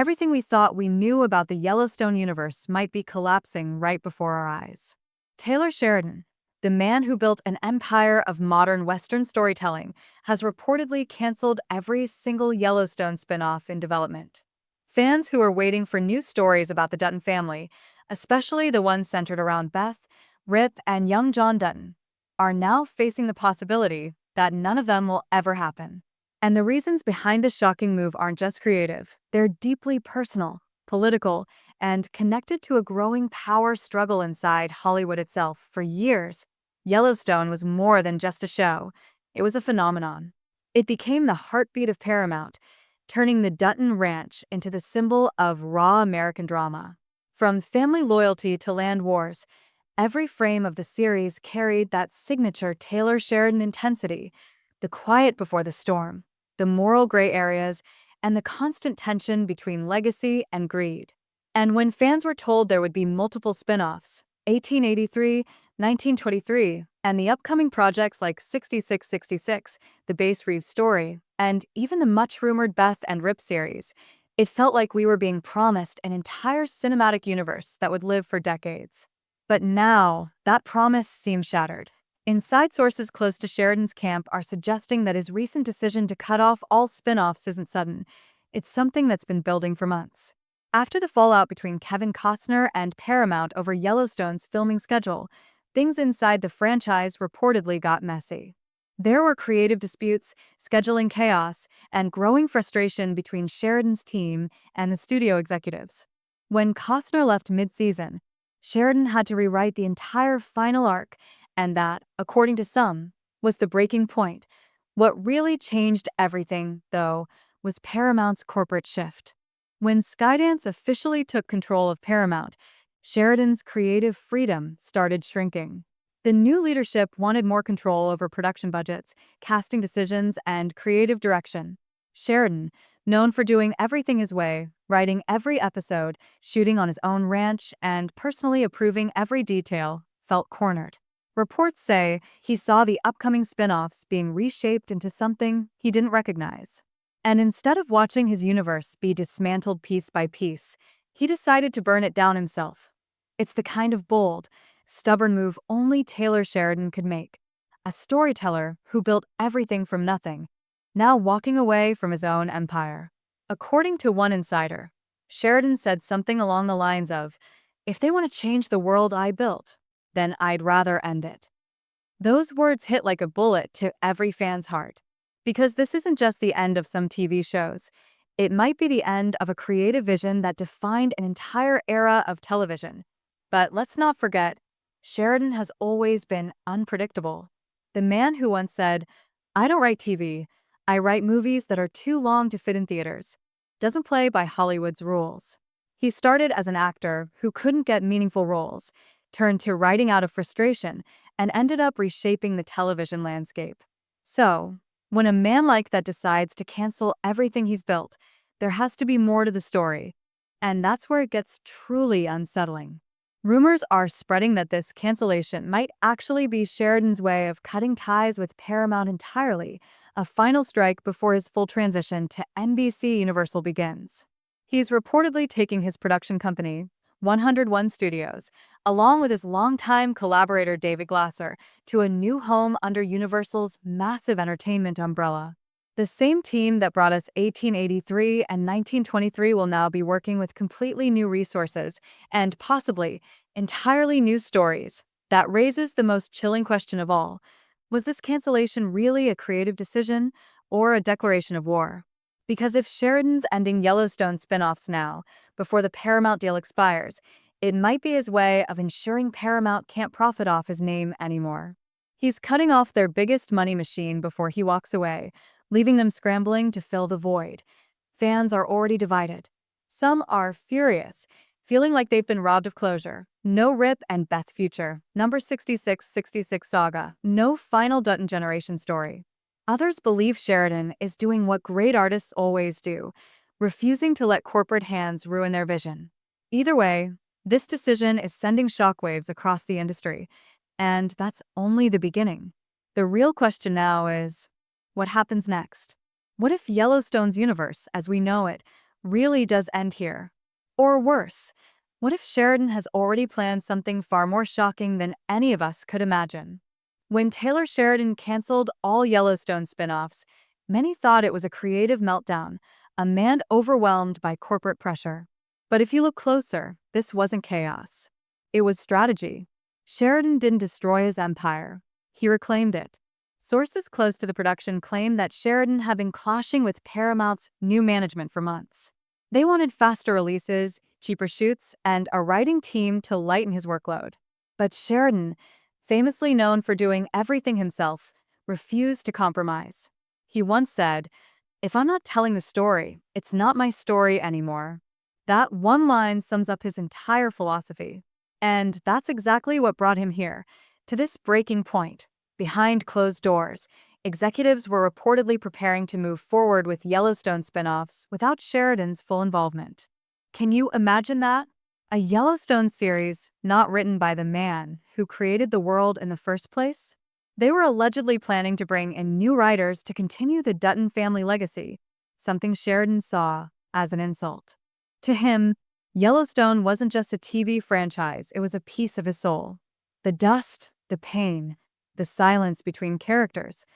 Everything we thought we knew about the Yellowstone universe might be collapsing right before our eyes. Taylor Sheridan, the man who built an empire of modern Western storytelling, has reportedly canceled every single Yellowstone spin-off in development. Fans who are waiting for new stories about the Dutton family, especially the ones centered around Beth, Rip, and young John Dutton, are now facing the possibility that none of them will ever happen. And the reasons behind this shocking move aren't just creative, they're deeply personal, political, and connected to a growing power struggle inside Hollywood itself. For years, Yellowstone was more than just a show, it was a phenomenon. It became the heartbeat of Paramount, turning the Dutton Ranch into the symbol of raw American drama. From family loyalty to land wars, every frame of the series carried that signature Taylor Sheridan intensity, the quiet before the storm, the moral gray areas, and the constant tension between legacy and greed. And when fans were told there would be multiple spin-offs, 1883, 1923, and the upcoming projects like 6666, the Base Reeves story, and even the much-rumored Beth and Rip series, it felt like we were being promised an entire cinematic universe that would live for decades. But now, that promise seems shattered. Inside sources close to Sheridan's camp are suggesting that his recent decision to cut off all spin-offs isn't sudden. It's something that's been building for months. After the fallout between Kevin Costner and Paramount over Yellowstone's filming schedule, things inside the franchise reportedly got messy. There were creative disputes, scheduling chaos, and growing frustration between Sheridan's team and the studio executives. When Costner left mid-season, Sheridan had to rewrite the entire final arc, and that, according to some, was the breaking point. What really changed everything, though, was Paramount's corporate shift. When Skydance officially took control of Paramount, Sheridan's creative freedom started shrinking. The new leadership wanted more control over production budgets, casting decisions, and creative direction. Sheridan, known for doing everything his way, writing every episode, shooting on his own ranch, and personally approving every detail, felt cornered. Reports say he saw the upcoming spin-offs being reshaped into something he didn't recognize. And instead of watching his universe be dismantled piece by piece, he decided to burn it down himself. It's the kind of bold, stubborn move only Taylor Sheridan could make. A storyteller who built everything from nothing, now walking away from his own empire. According to one insider, Sheridan said something along the lines of, "If they want to change the world I built, then I'd rather end it." Those words hit like a bullet to every fan's heart. Because this isn't just the end of some TV shows. It might be the end of a creative vision that defined an entire era of television. But let's not forget, Sheridan has always been unpredictable. The man who once said, "I don't write TV, I write movies that are too long to fit in theaters," doesn't play by Hollywood's rules. He started as an actor who couldn't get meaningful roles, turned to writing out of frustration, and ended up reshaping the television landscape. So, when a man like that decides to cancel everything he's built, there has to be more to the story. And that's where it gets truly unsettling. Rumors are spreading that this cancellation might actually be Sheridan's way of cutting ties with Paramount entirely, a final strike before his full transition to NBC Universal begins. He's reportedly taking his production company, 101 Studios, along with his longtime collaborator David Glasser, to a new home under Universal's massive entertainment umbrella. The same team that brought us 1883 and 1923 will now be working with completely new resources and possibly entirely new stories. That raises the most chilling question of all. Was this cancellation really a creative decision or a declaration of war? Because if Sheridan's ending Yellowstone spin-offs now, before the Paramount deal expires, it might be his way of ensuring Paramount can't profit off his name anymore. He's cutting off their biggest money machine before he walks away, leaving them scrambling to fill the void. Fans are already divided. Some are furious, feeling like they've been robbed of closure. No Rip and Beth future. Number 6666 saga. No final Dutton generation story. Others believe Sheridan is doing what great artists always do, refusing to let corporate hands ruin their vision. Either way, this decision is sending shockwaves across the industry, and that's only the beginning. The real question now is, what happens next? What if Yellowstone's universe, as we know it, really does end here. Or worse, what if Sheridan has already planned something far more shocking than any of us could imagine? When Taylor Sheridan canceled all Yellowstone spin-offs, many thought it was a creative meltdown, a man overwhelmed by corporate pressure. But if you look closer, this wasn't chaos. It was strategy. Sheridan didn't destroy his empire. He reclaimed it. Sources close to the production claim that Sheridan had been clashing with Paramount's new management for months. They wanted faster releases, cheaper shoots, and a writing team to lighten his workload. But Sheridan, famously known for doing everything himself, refused to compromise. He once said, "If I'm not telling the story, it's not my story anymore." That one line sums up his entire philosophy. And that's exactly what brought him here, to this breaking point. Behind closed doors, executives were reportedly preparing to move forward with Yellowstone spin-offs without Sheridan's full involvement. Can you imagine that? A Yellowstone series not written by the man who created the world in the first place? They were allegedly planning to bring in new writers to continue the Dutton family legacy, something Sheridan saw as an insult. To him, Yellowstone wasn't just a TV franchise, it was a piece of his soul. The dust, the pain, the silence between characters,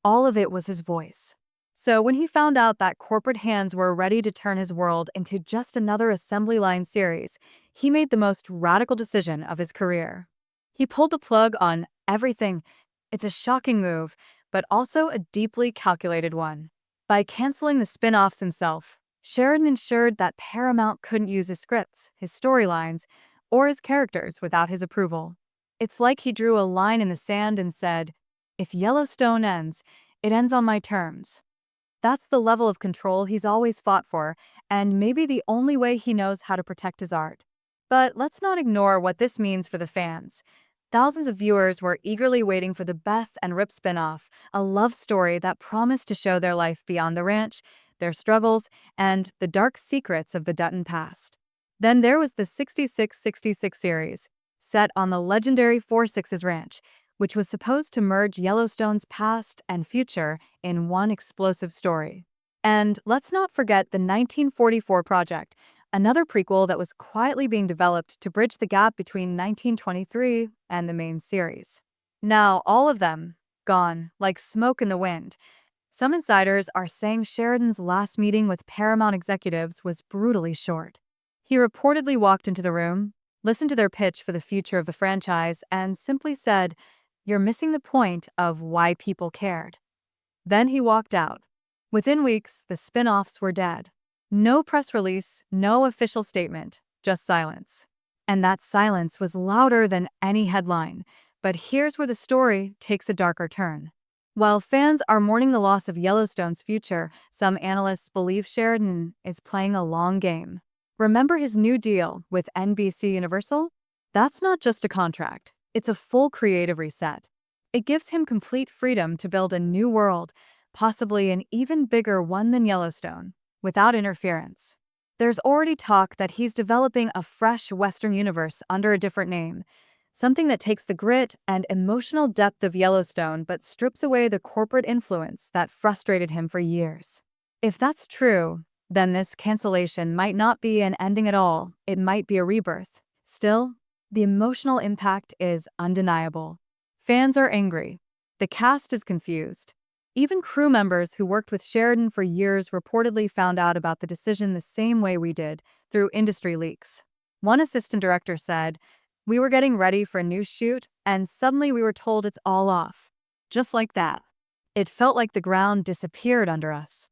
all of it was his voice. So when he found out that corporate hands were ready to turn his world into just another assembly line series, he made the most radical decision of his career. He pulled the plug on everything. It's a shocking move, but also a deeply calculated one. By canceling the spin-offs himself, Sheridan ensured that Paramount couldn't use his scripts, his storylines, or his characters without his approval. It's like he drew a line in the sand and said, "If Yellowstone ends, it ends on my terms." That's the level of control he's always fought for, and maybe the only way he knows how to protect his art. But let's not ignore what this means for the fans. Thousands of viewers were eagerly waiting for the Beth and Rip spin-off, a love story that promised to show their life beyond the ranch, their struggles, and the dark secrets of the Dutton past. Then there was the 6666 series, set on the legendary 4-6's ranch, which was supposed to merge Yellowstone's past and future in one explosive story. And let's not forget the 1944 Project, another prequel that was quietly being developed to bridge the gap between 1923 and the main series. Now, all of them, gone, like smoke in the wind. Some insiders are saying Sheridan's last meeting with Paramount executives was brutally short. He reportedly walked into the room, listened to their pitch for the future of the franchise, and simply said, "You're missing the point of why people cared." Then he walked out. Within weeks, the spin-offs were dead. No press release, no official statement, just silence. And that silence was louder than any headline. But here's where the story takes a darker turn. While fans are mourning the loss of Yellowstone's future, some analysts believe Sheridan is playing a long game. Remember his new deal with NBC Universal? That's not just a contract. It's a full creative reset. It gives him complete freedom to build a new world, possibly an even bigger one than Yellowstone, without interference. There's already talk that he's developing a fresh Western universe under a different name, something that takes the grit and emotional depth of Yellowstone but strips away the corporate influence that frustrated him for years. If that's true, then this cancellation might not be an ending at all, it might be a rebirth. Still, the emotional impact is undeniable. Fans are angry. The cast is confused. Even crew members who worked with Sheridan for years reportedly found out about the decision the same way we did, through industry leaks. One assistant director said, "We were getting ready for a new shoot, and suddenly we were told it's all off." Just like that. It felt like the ground disappeared under us.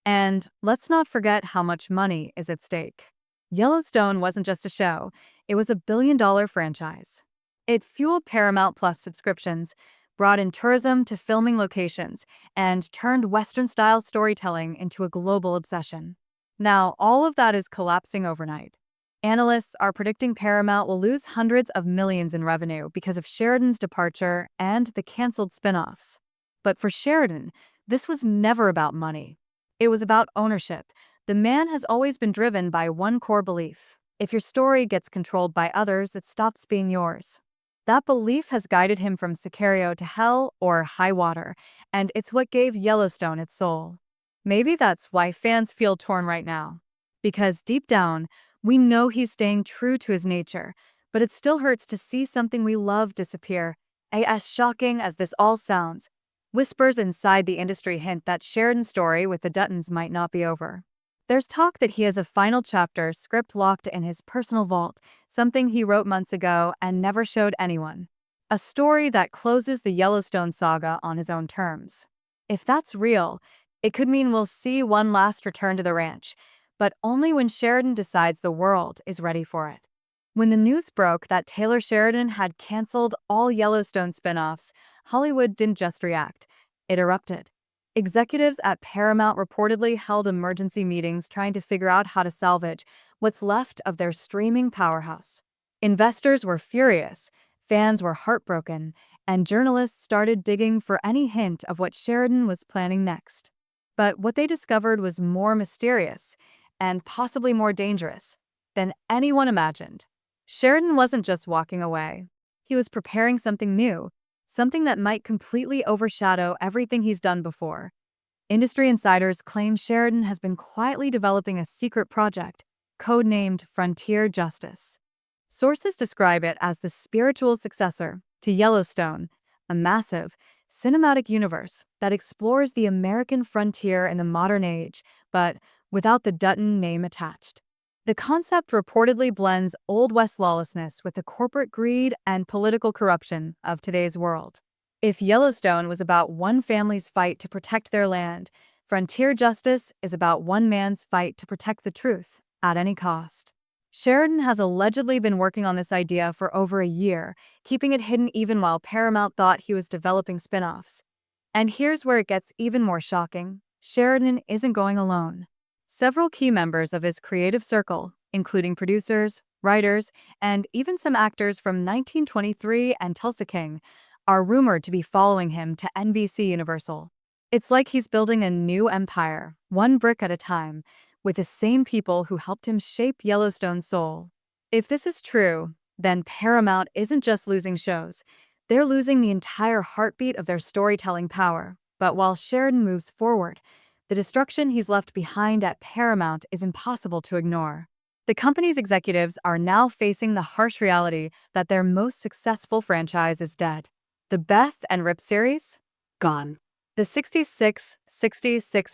And let's not forget how much money is at stake. Yellowstone wasn't just a show, it was a billion-dollar franchise. It fueled Paramount Plus subscriptions, brought in tourism to filming locations, and turned Western-style storytelling into a global obsession. Now, all of that is collapsing overnight. Analysts are predicting Paramount will lose hundreds of millions in revenue because of Sheridan's departure and the canceled spin-offs. But for Sheridan, this was never about money. It was about ownership. The man has always been driven by one core belief. If your story gets controlled by others, it stops being yours. That belief has guided him from Sicario to hell or high water, and it's what gave Yellowstone its soul. Maybe that's why fans feel torn right now. Because deep down, we know he's staying true to his nature, but it still hurts to see something we love disappear. As shocking as this all sounds, whispers inside the industry hint that Sheridan's story with the Duttons might not be over. There's talk that he has a final chapter script locked in his personal vault, something he wrote months ago and never showed anyone. A story that closes the Yellowstone saga on his own terms. If that's real, it could mean we'll see one last return to the ranch, but only when Sheridan decides the world is ready for it. When the news broke that Taylor Sheridan had canceled all Yellowstone spin-offs, Hollywood didn't just react, it erupted. Executives at Paramount reportedly held emergency meetings trying to figure out how to salvage what's left of their streaming powerhouse. Investors were furious, fans were heartbroken, and journalists started digging for any hint of what Sheridan was planning next. But what they discovered was more mysterious and possibly more dangerous than anyone imagined. Sheridan wasn't just walking away. He was preparing something new, something that might completely overshadow everything he's done before. Industry insiders claim Sheridan has been quietly developing a secret project, codenamed Frontier Justice. Sources describe it as the spiritual successor to Yellowstone, a massive, cinematic universe that explores the American frontier in the modern age, but without the Dutton name attached. The concept reportedly blends Old West lawlessness with the corporate greed and political corruption of today's world. If Yellowstone was about one family's fight to protect their land, Frontier Justice is about one man's fight to protect the truth at any cost. Sheridan has allegedly been working on this idea for over a year, keeping it hidden even while Paramount thought he was developing spin-offs. And here's where it gets even more shocking. Sheridan isn't going alone. Several key members of his creative circle, including producers, writers, and even some actors from 1923 and Tulsa King, are rumored to be following him to NBC Universal. It's like he's building a new empire, one brick at a time, with the same people who helped him shape Yellowstone's soul. If this is true, then Paramount isn't just losing shows. They're losing the entire heartbeat of their storytelling power. But while Sheridan moves forward, the destruction he's left behind at Paramount is impossible to ignore. The company's executives are now facing the harsh reality that their most successful franchise is dead. The Beth and Rip series? Gone. The 66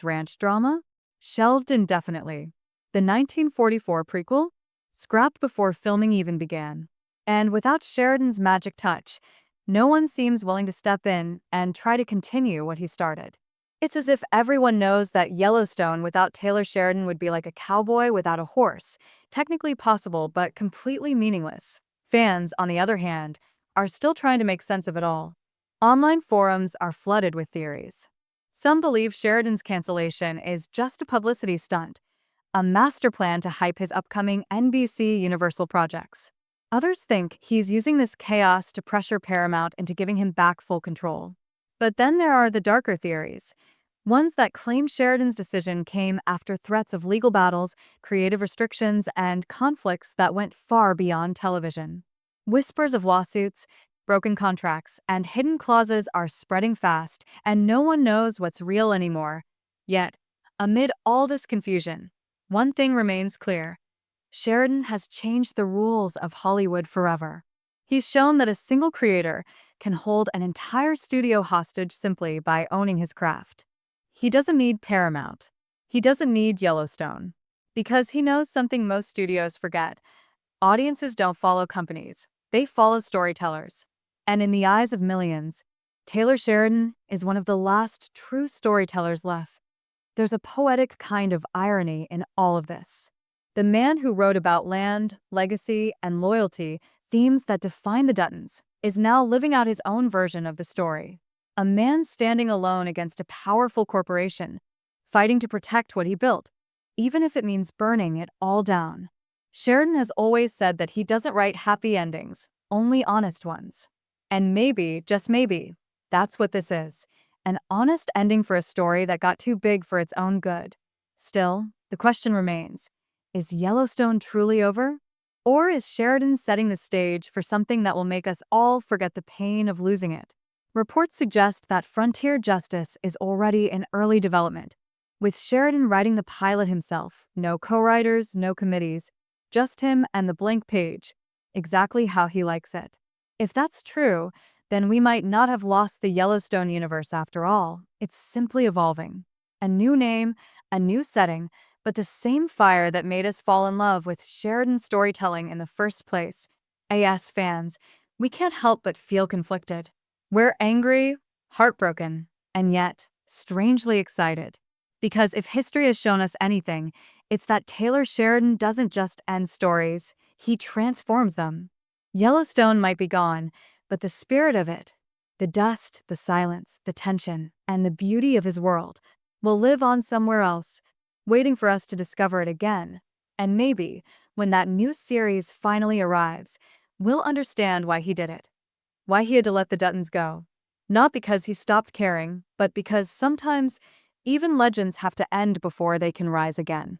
ranch drama? Shelved indefinitely. The 1944 prequel? Scrapped before filming even began. And without Sheridan's magic touch, no one seems willing to step in and try to continue what he started. It's as if everyone knows that Yellowstone without Taylor Sheridan would be like a cowboy without a horse, technically possible but completely meaningless. Fans, on the other hand, are still trying to make sense of it all. Online forums are flooded with theories. Some believe Sheridan's cancellation is just a publicity stunt, a master plan to hype his upcoming NBC Universal projects. Others think he's using this chaos to pressure Paramount into giving him back full control. But then there are the darker theories, ones that claim Sheridan's decision came after threats of legal battles, creative restrictions, and conflicts that went far beyond television. Whispers of lawsuits, broken contracts, and hidden clauses are spreading fast, and no one knows what's real anymore. Yet, amid all this confusion, one thing remains clear. Sheridan has changed the rules of Hollywood forever. He's shown that a single creator can hold an entire studio hostage simply by owning his craft. He doesn't need Paramount. He doesn't need Yellowstone. Because he knows something most studios forget. Audiences don't follow companies. They follow storytellers. And in the eyes of millions, Taylor Sheridan is one of the last true storytellers left. There's a poetic kind of irony in all of this. The man who wrote about land, legacy, and loyalty, themes that define the Duttons, is now living out his own version of the story. A man standing alone against a powerful corporation, fighting to protect what he built, even if it means burning it all down. Sheridan has always said that he doesn't write happy endings, only honest ones. And maybe, just maybe, that's what this is. An honest ending for a story that got too big for its own good. Still, the question remains, is Yellowstone truly over? Or is Sheridan setting the stage for something that will make us all forget the pain of losing it? Reports suggest that Frontier Justice is already in early development, with Sheridan writing the pilot himself. No co-writers, no committees, just him and the blank page, exactly how he likes it. If that's true, then we might not have lost the Yellowstone universe after all. It's simply evolving. A new name, a new setting, but the same fire that made us fall in love with Sheridan's storytelling in the first place. As fans, we can't help but feel conflicted. We're angry, heartbroken, and yet strangely excited. Because if history has shown us anything, it's that Taylor Sheridan doesn't just end stories, he transforms them. Yellowstone might be gone, but the spirit of it, the dust, the silence, the tension, and the beauty of his world will live on somewhere else, waiting for us to discover it again. And maybe, when that new series finally arrives, we'll understand why he did it. Why he had to let the Duttons go. Not because he stopped caring, but because sometimes even legends have to end before they can rise again.